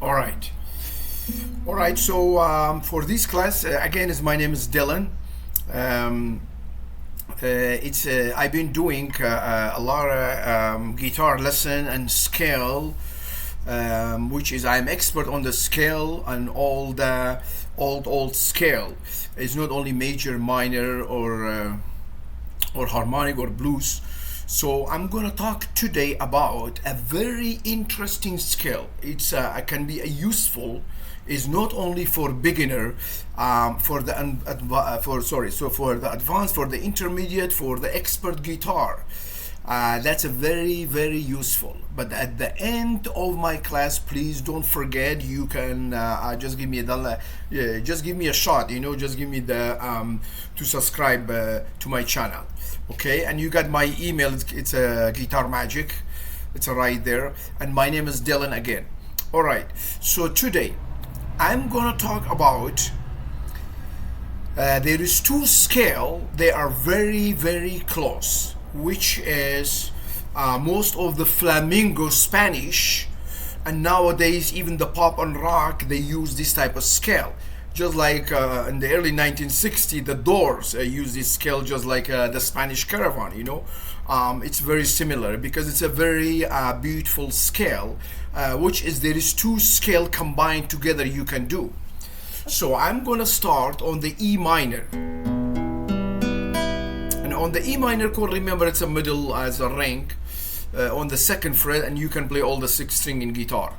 All right. All right. So for this class, again, my name is Dylan. Um, it's I've been doing a lot of guitar lesson and scale, which is I'm expert on the scale and all the old scale. It's not only major, minor, or harmonic or blues. So I'm gonna talk today about a very interesting skill. It's can be a useful. Is not only for beginner, for the for the advanced, for the intermediate, for the expert guitar. That's a very useful. But at the end of my class, please don't forget. You can just give me just give me a shot. Just give me the to subscribe to my channel. Okay, and you got my email. It's a Guitar Magic. It's right there. And my name is Dylan again. All right. So today, I'm gonna talk about. There is two scale. They are very close, which is most of the flamenco Spanish, and nowadays even the pop and rock they use this type of scale. Just like in the early 1960s, the Doors used this scale, just like the Spanish Caravan. It's very similar because it's a very beautiful scale, which is there is two scale combined together you can do. So I'm gonna start on the E minor. On the E minor chord, remember it's a middle as a ring on the second fret, and you can play all the six string in guitar.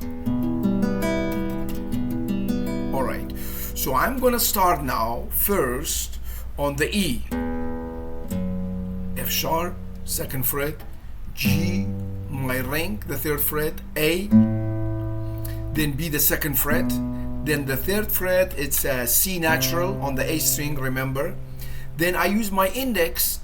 All right, so I'm gonna start now first on the E. F sharp, second fret, G, my ring, the third fret, A, then B, the second fret, then the third fret, it's C natural on the A string, remember. Then I use my index.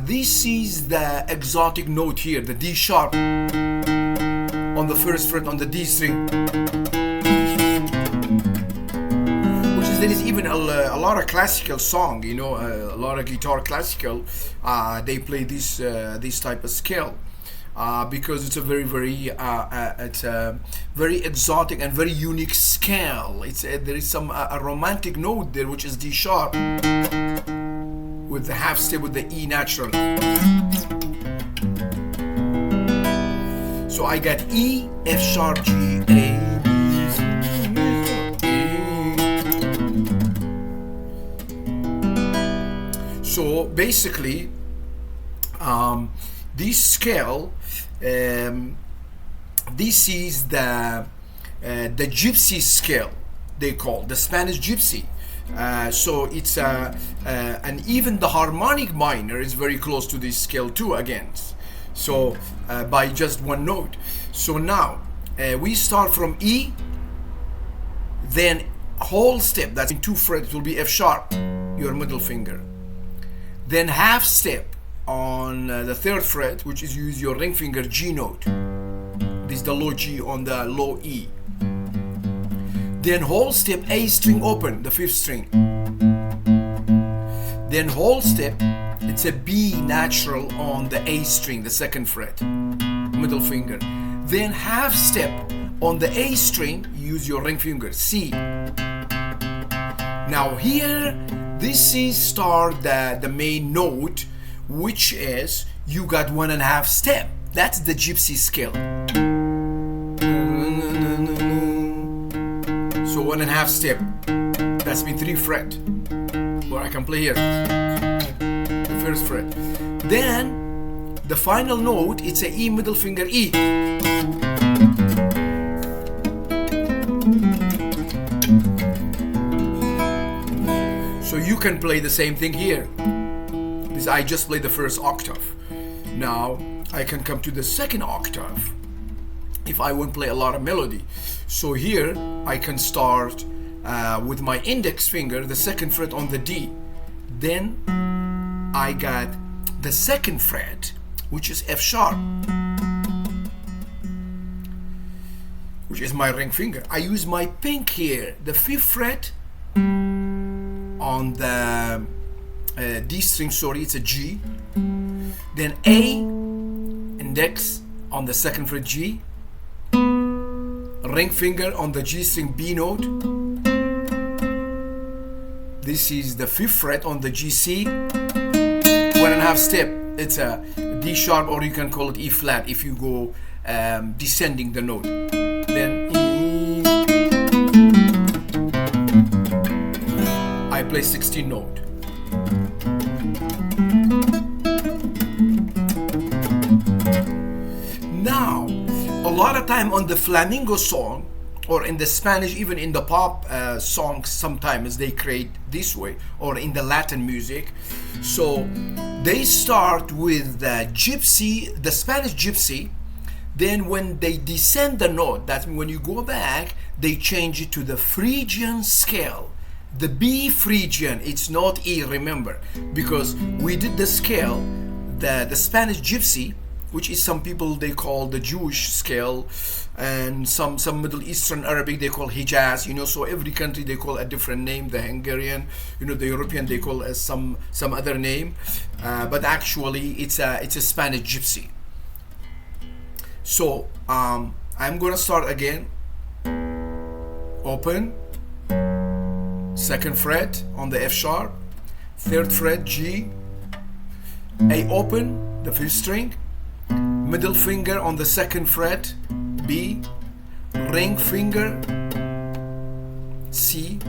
This is the exotic note here, the D sharp on the first fret on the D string. Which is, there is even a lot of classical song, a lot of guitar classical, they play this type of scale. Because it's a very exotic and very unique scale. There is some a romantic note there, which is D sharp with the half step with the E natural. So I got E, F sharp, G, A, B, C, E. So basically, this scale, this is the Gypsy scale, they call the Spanish Gypsy. So it's and even the harmonic minor is very close to this scale too again. So by just one note. So now we start from E, then whole step, that's in two frets, will be F sharp, your middle finger. Then half step on the third fret, which is use your ring finger, G note. This is the low G on the low E. Then whole step, A string open, the fifth string. Then whole step, it's a B natural on the A string, the second fret, middle finger. Then half step on the A string, use your ring finger, C. Now here, this is start the main note, which is you got 1.5 step. That's the Gypsy scale. So 1.5 step. That's been 3 fret. Or I can play here. The first fret. Then the final note, it's a E middle finger E. So you can play the same thing here. I just played the first octave. Now I can come to the second octave if I want to play a lot of melody. So here I can start with my index finger, the second fret on the D. Then I got the second fret, which is F sharp, which is my ring finger. I use my pink here, the fifth fret on the D string, sorry, it's a G. Then A, index on the second fret G, ring finger on the G string B note. This is the 5th fret on the GC. 1.5 step. It's a D sharp, or you can call it E flat if you go descending the note. Then E. I play 16 note. Now, a lot of time on the flamenco song, or in the Spanish, even in the pop songs, sometimes they create this way, or in the Latin music. So they start with the gypsy, the Spanish gypsy. Then when they descend the note, that's when you go back, they change it to the Phrygian scale. The B Phrygian, it's not E, remember, because we did the scale, the Spanish gypsy, which is some people they call the Jewish scale, and some Middle Eastern Arabic they call Hijaz, so every country they call a different name. The Hungarian, the European they call as some other name, but actually it's a Spanish gypsy. So I'm gonna start again. Open, 2nd fret on the F sharp, 3rd fret G, A open, the 5th string, middle finger on the 2nd fret B, ring finger C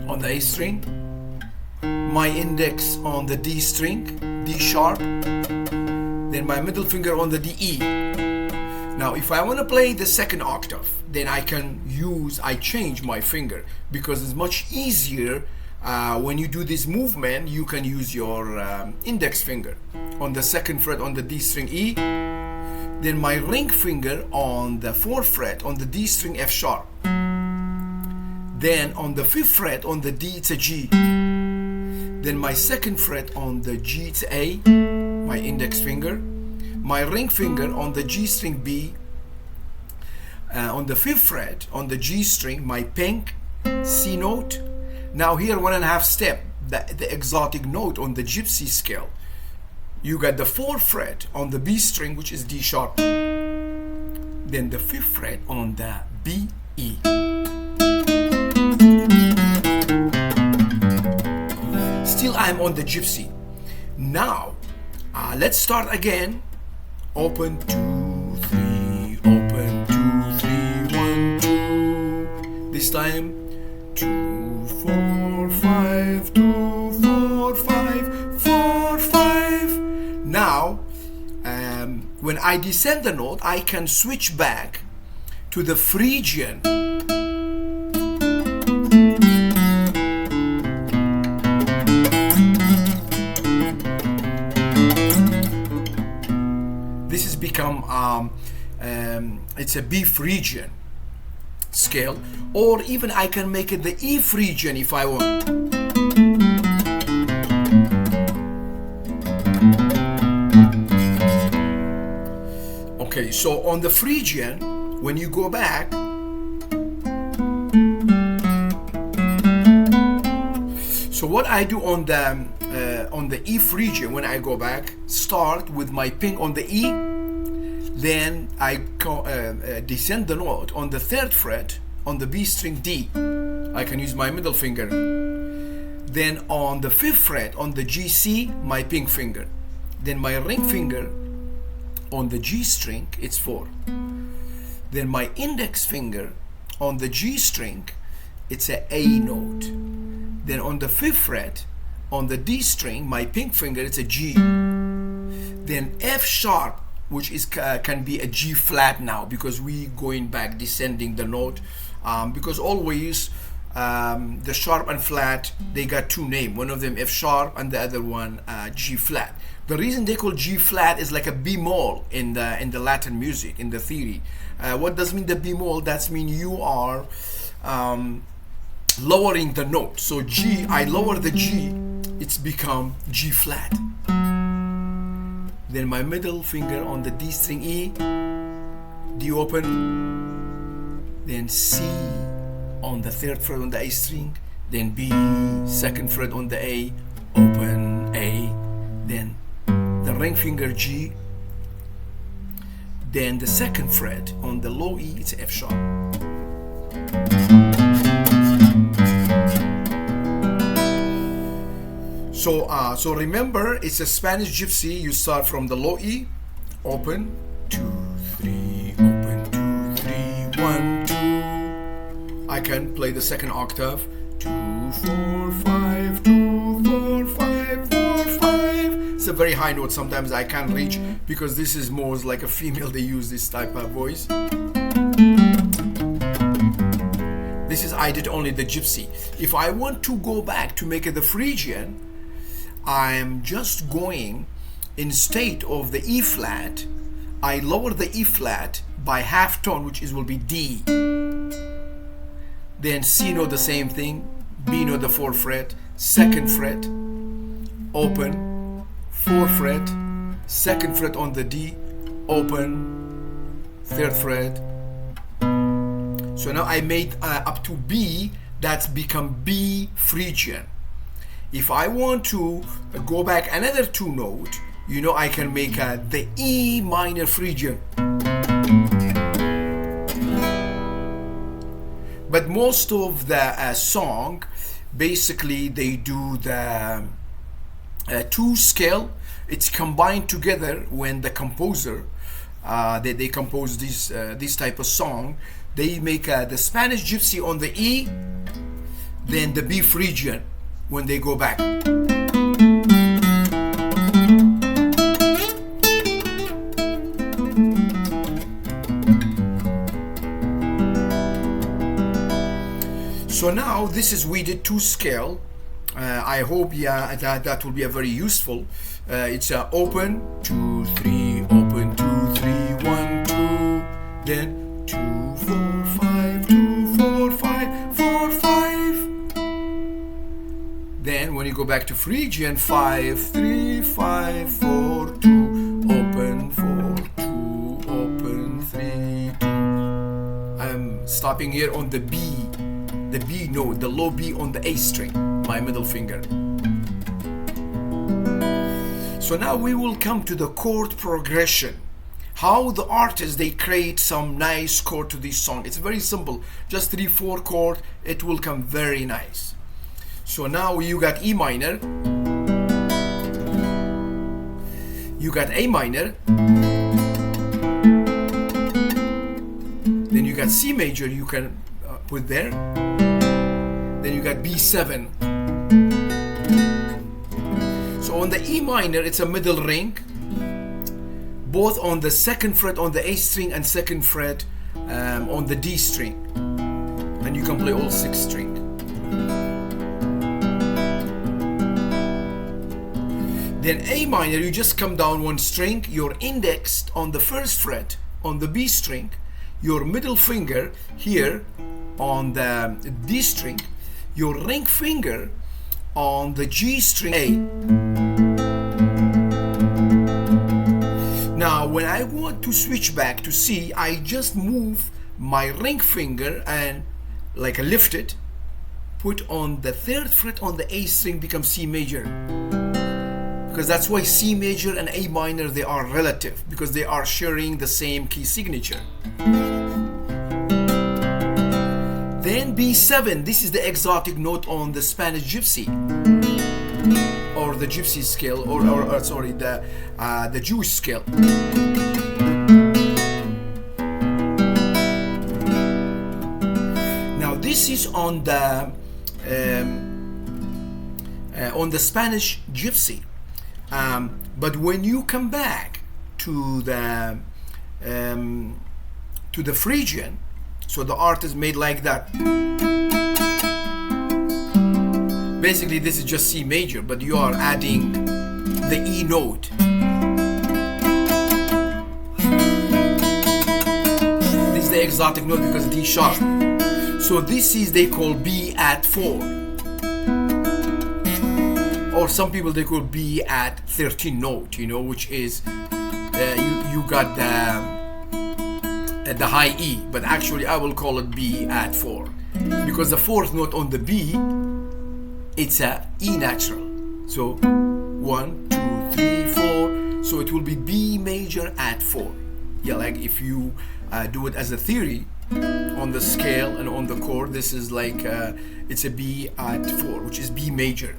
on the A string, my index on the D string, D sharp, then my middle finger on the D E. Now if I want to play the 2nd octave, then I change my finger, because it's much easier when you do this movement. You can use your index finger on the 2nd fret on the D string E, then my ring finger on the 4th fret on the D string F sharp, then on the 5th fret on the D it's a G, then my 2nd fret on the G it's A, my index finger, my ring finger on the G string B, on the 5th fret on the G string my pink C note. Now here 1.5 step, the exotic note on the gypsy scale. You got the 4th fret on the B string, which is D sharp, then the 5th fret on the B E. Still I'm on the gypsy. Now let's start again. Open 2 3, open 2 3 1 2. This time 2 4 5 2 4 5 4 5. Now when I descend the note, I can switch back to the Phrygian. This has become it's a B Phrygian scale, or even I can make it the E Phrygian if I want. Okay, so on the Phrygian, when you go back, so what I do on the E Phrygian, when I go back, start with my ping on the E, then I descend the note on the 3rd fret on the B string D. I can use my middle finger. Then on the 5th fret on the G C, my ping finger. Then my ring finger on the G string, it's 4. Then my index finger on the G string, it's a A note. Then on the 5th fret on the D string, my ping finger, it's a G. Then F sharp, which is can be a G flat now, because we going back descending the note, because always the sharp and flat, they got two names. One of them F sharp and the other one G flat. The reason they call G flat is like a bemol in the Latin music, in the theory. What does mean the bemol? That's mean you are lowering the note. So G, I lower the G, it's become G flat. Then my middle finger on the D string E, D open, then C on the 3rd fret on the A string, then B, 2nd fret on the A, open A, then the ring finger G, then the 2nd fret on the low E, it's F sharp. So remember, it's a Spanish gypsy. You start from the low E, open, 2, 3, open, 2, 3, 1, 2. I can play the second octave, 2, 4, 5, 2, 4, 5, 4, 5. It's a very high note. Sometimes I can't reach because this is more like a female. They use this type of voice. This is I did only the gypsy. If I want to go back to make it the Phrygian, I'm just going, instead of the E flat, I lower the E flat by half tone, which will be D. Then C note the same thing, B note the 4th fret, 2nd fret, open, 4th fret, 2nd fret on the D, open, 3rd fret. So now I made up to B, that's become B Phrygian. If I want to go back another 2 note, you know, I can make the E minor Phrygian. But most of the song, basically they do the 2 scale. It's combined together when the composer, they compose this type of song. They make the Spanish gypsy on the E, then the B Phrygian when they go back. So now this is, we did 2 scale. I hope that will be a very useful. It's open, 2, 3, open, 2, 3, 1, 2, then 2, 4, 5, 2, 4, 5, 4, 5. Then when you go back to Phrygian, 5, 3, 5, 4, 2, open, 4, 2, open, 3, 2. I'm stopping here on the B note, the low B on the A string, my middle finger. So now we will come to the chord progression. How the artists, they create some nice chord to this song. It's very simple, just 3, 4 chord, it will come very nice. So now you got E minor, you got A minor, then you got C major, you can put there, then you got B7. So on the E minor, it's a middle ring, both on the 2nd fret on the A string and 2nd fret on the D string, and you can play all 6 string. Then A minor, you just come down 1 string, you're indexed on the 1st fret on the B string, your middle finger here on the D string, your ring finger on the G string A. Now when I want to switch back to C, I just move my ring finger and like lift it, put on the 3rd fret on the A string, becomes C major. Because that's why C major and A minor, they are relative, because they are sharing the same key signature. Then B7, this is the exotic note on the Spanish gypsy, or the gypsy scale, or sorry, the Jewish scale. Now this is on the Spanish gypsy. But when you come back to the Phrygian, so the art is made like that. Basically, this is just C major, but you are adding the E note. This is the exotic note because D sharp. So this is, they call B at 4. Or some people, they call B at 13 note, you know, which is you got the high E, but actually I will call it B at 4 because the 4th note on the B, it's a E natural. So 1, 2, 3, 4. So it will be B major at 4. Yeah, like if you do it as a theory on the scale and on the chord, this is like it's a B at 4, which is B major.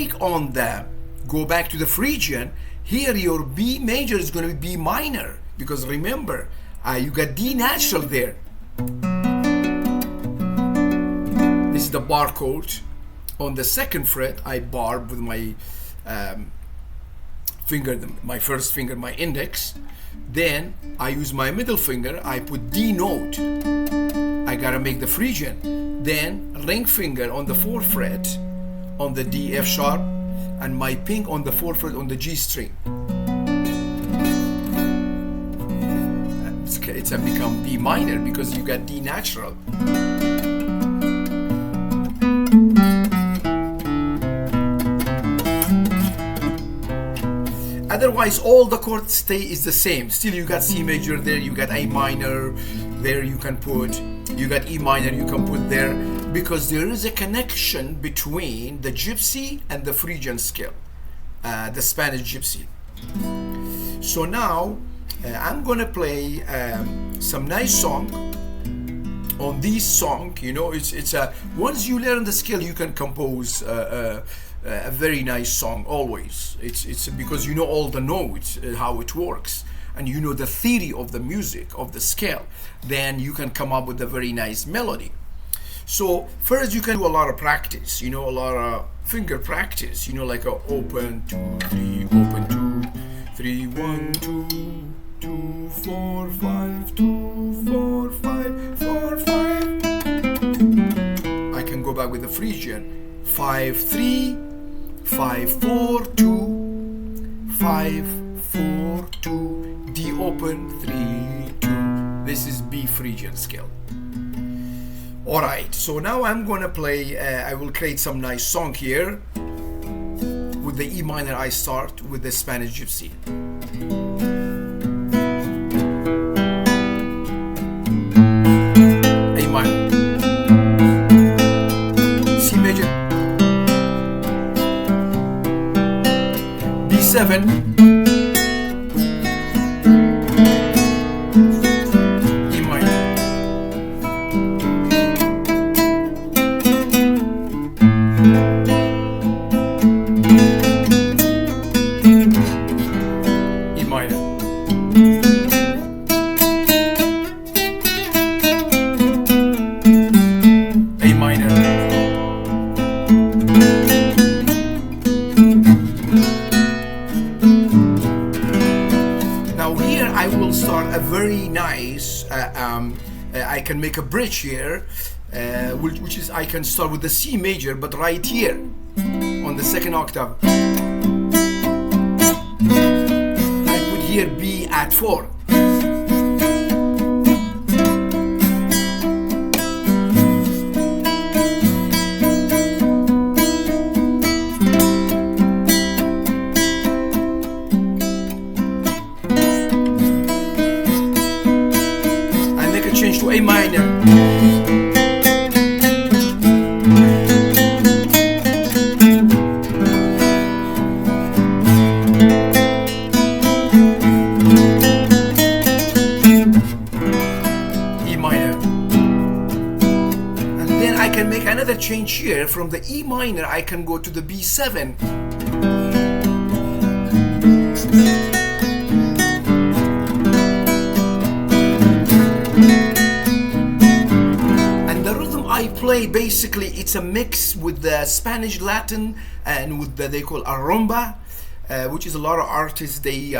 click on the, go back to the Phrygian, here your B major is going to be B minor, because remember, you got D natural there. This is the bar chord. On the second fret, I barb with my finger, my first finger, my index. Then I use my middle finger, I put D note. I gotta make the Phrygian. Then ring finger on the 4th fret on the D F sharp, and my pink on the 4th fret on the G string. It's become B minor because you got D natural. Otherwise, all the chords stay is the same. Still, you got C major there, you got A minor there, you can put, you got E minor, you can put there, because there is a connection between the Gypsy and the Phrygian scale, the Spanish Gypsy. So now, I'm gonna play some nice song. On this song, you know, it's a, once you learn the scale, you can compose a very nice song always. It's because you know all the notes, how it works, and you know the theory of the music, of the scale, then you can come up with a very nice melody. So first you can do a lot of practice, you know, a lot of finger practice, you know, like a open 2 3, open 2 3, 1 2 2 4 5 2 4 5 4 5. I can go back with the Phrygian 5 3 5 4 2 5 4 2, D open 3 2. This is B Phrygian scale. Alright, so now I'm gonna play, I will create some nice song here. With the E minor I start with the Spanish Gypsy. A minor, C major, B7, very nice. I can make a bridge here, which is I can start with the C major, but right here on the 2nd octave, I put here B at 4. Change to A minor. E minor. And then I can make another change here. From the E minor I can go to the B7. I play basically, it's a mix with the Spanish Latin and with the, they call a rumba, which is a lot of artists they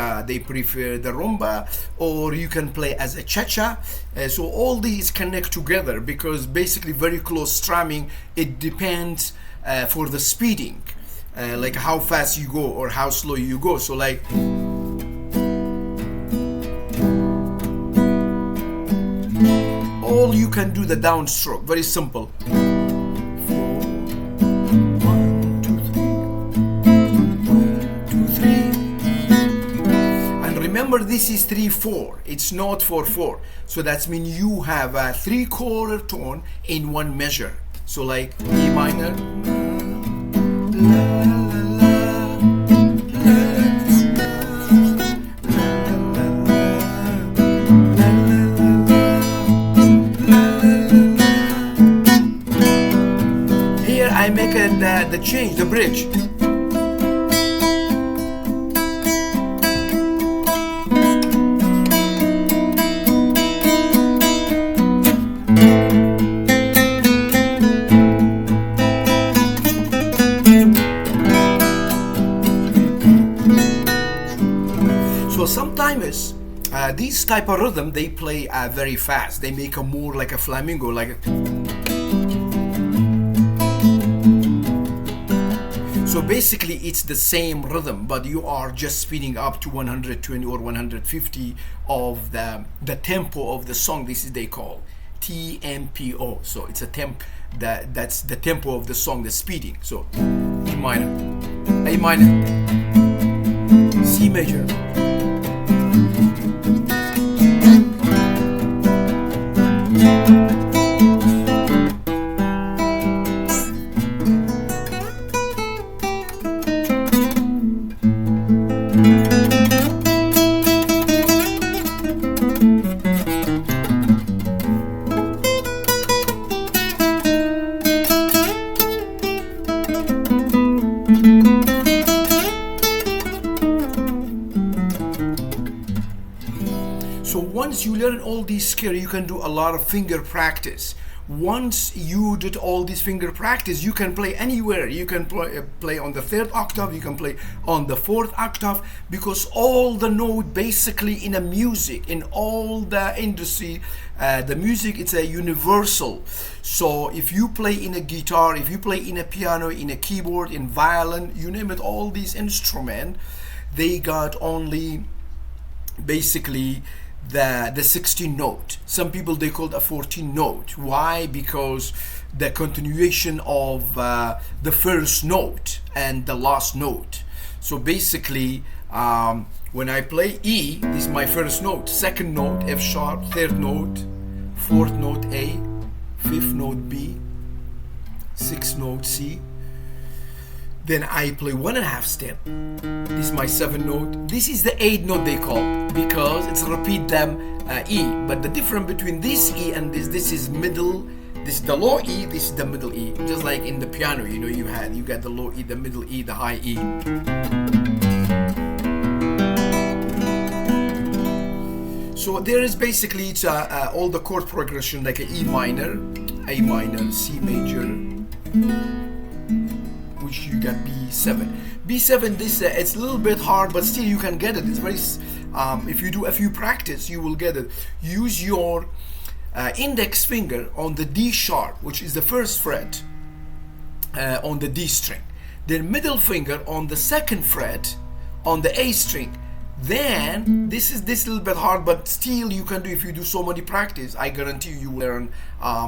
prefer the rumba, or you can play as a cha-cha. So all these connect together because basically very close strumming. It depends for the speeding, like how fast you go or how slow you go. So like all you can do the downstroke, very simple. 4 1 2 3 1 2 3. And remember, this is 3 4. It's not 4 4. So that means you have a 3/4 tone in one measure. So like E minor. I make the change, the bridge. because sometimes these type of rhythm they play very fast. They make a more like a flamenco, like so basically it's the same rhythm, but you are just speeding up to 120 or 150 of the tempo of the song. This is they call TMPO. So it's a that's the tempo of the song, the speeding. So E minor, A minor, C major, So once you learn all these skills, you can do a lot of finger practice. Once you did all this finger practice, you can play anywhere. You can play on the third octave, you can play on the fourth octave, because all the note basically in a music, in all the industry, the music, it's a universal. So if you play in a guitar, if you play in a piano, in a keyboard, in violin, you name it, all these instruments, they got only basically the 16 note. Some people they call it a 14 note. Why? Because the continuation of the first note and the last note. So basically when I play E, this is my first note, second note F sharp, third note, fourth note A, fifth note B, sixth note C. Then I play 1.5 step. This is my 7th note. This is the 8th note they call, because it's repeat them E. But the difference between this E and this is middle. This is the low E. This is the middle E. Just like in the piano, you know, you got the low E, the middle E, the high E. So there is basically it's all the chord progression like a E minor, A minor, C major, which you got B7. B7, this it's a little bit hard, but still you can get it. It's very if you do a few practice, you will get it. Use your index finger on the D sharp, which is the first fret on the D string. Then middle finger on the second fret on the A string. Then this little bit hard, but still you can do. If you do so many practice, I guarantee you will learn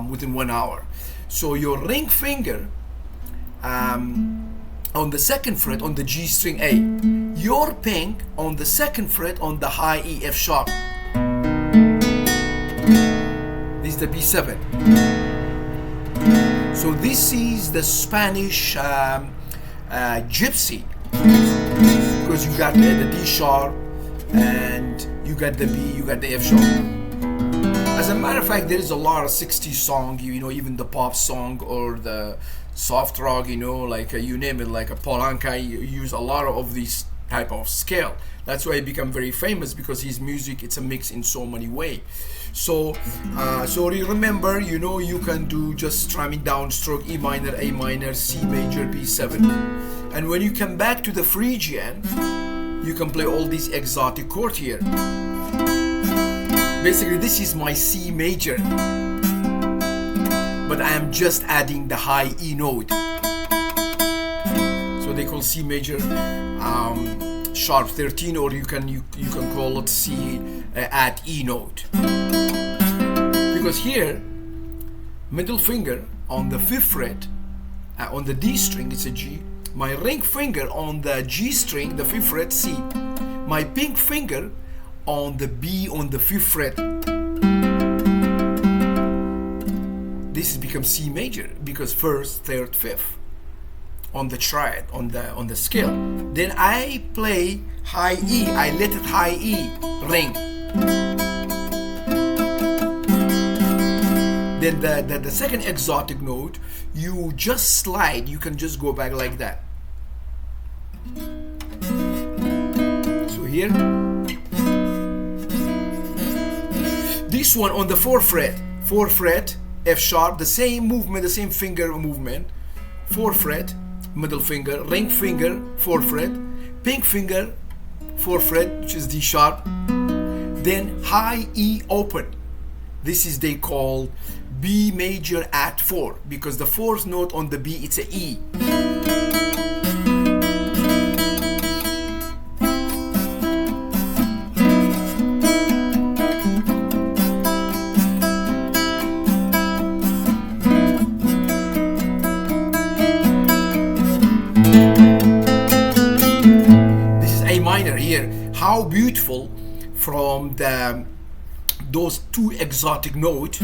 within 1 hour. So your ring finger on the second fret on the G string A, your pink on the second fret on the high E F sharp. This is the B7. So this is the Spanish Gypsy, because you got the D sharp and you got the B, you got the F sharp. As a matter of fact, there is a lot of 60s song, you know, even the pop song or the soft rock, you know, like you name it, like a Polanka, you use a lot of these type of scale. That's why he become very famous, because his music, it's a mix in so many ways. So so you remember, you know, you can do just strumming down stroke E minor, A minor, C major, B7. And when you come back to the Phrygian, you can play all these exotic chords here. Basically this is my C major, but I am just adding the high E note. So they call C major sharp 13, or you can call it C at E note. Because here, middle finger on the 5th fret on the D string, it's a G. My ring finger on the G string, the 5th fret, C. My pink finger on the B on the 5th fret. This becomes C major, because 1st, 3rd, 5th on the triad, on the scale. Then I play high E. I let it high E ring. Then the second exotic note, you just slide. You can just go back like that. So here, this one on the 4th fret, F sharp, the same movement, the same finger movement. 4th fret, middle finger, ring finger, 4th fret, pink finger, 4th fret, which is D sharp, then high E open. This is they call B major at 4, because the 4th note on the B, it's a E. This is A minor here. How beautiful from those two exotic notes,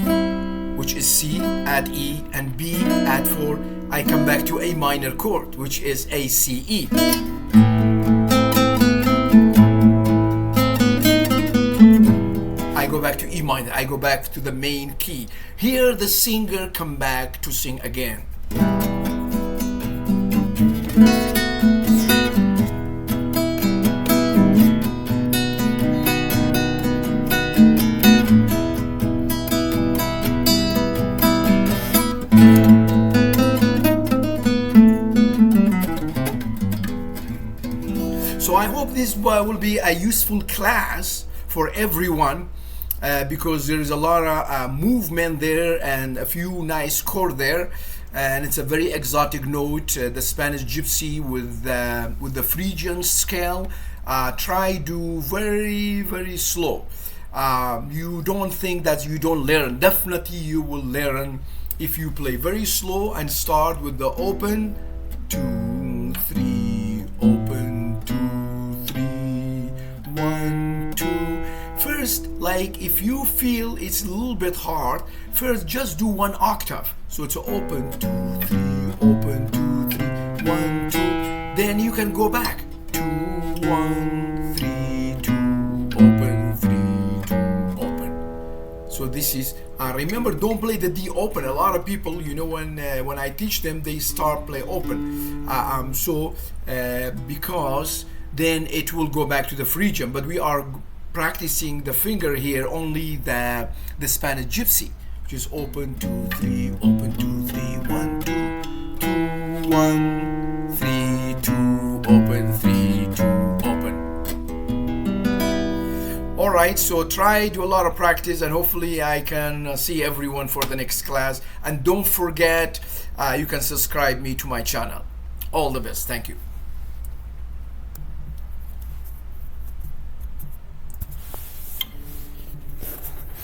which is C at E and B at 4, I come back to A minor chord, which is A, C, E. I go back to E minor, I go back to the main key. Here the singer come back to sing again. So I hope this will be a useful class for everyone, because there is a lot of movement there and a few nice chords there, and it's a very exotic note, the Spanish Gypsy with the Phrigian scale. Try do very slow. You don't think that you don't learn. Definitely you will learn if you play very slow and start with the open 2 3 open 2 3 1 2. First, like if you feel it's a little bit hard, first just do 1 octave. So it's open 2 3 open 2 3 1 2. Then you can go back 2 1 3 2 open 3 2 open. So this is remember, don't play the D open. A lot of people, you know, when I teach them, they start play open. Because then it will go back to the Phrygian. But we are practicing the finger here, only the Spanish Gypsy, which is open 2 3 open 2 3 1 2 2 1 3 2 open 3 2 open. All right, so try, do a lot of practice, and hopefully I can see everyone for the next class. And don't forget, you can subscribe me to my channel. All the best. Thank you.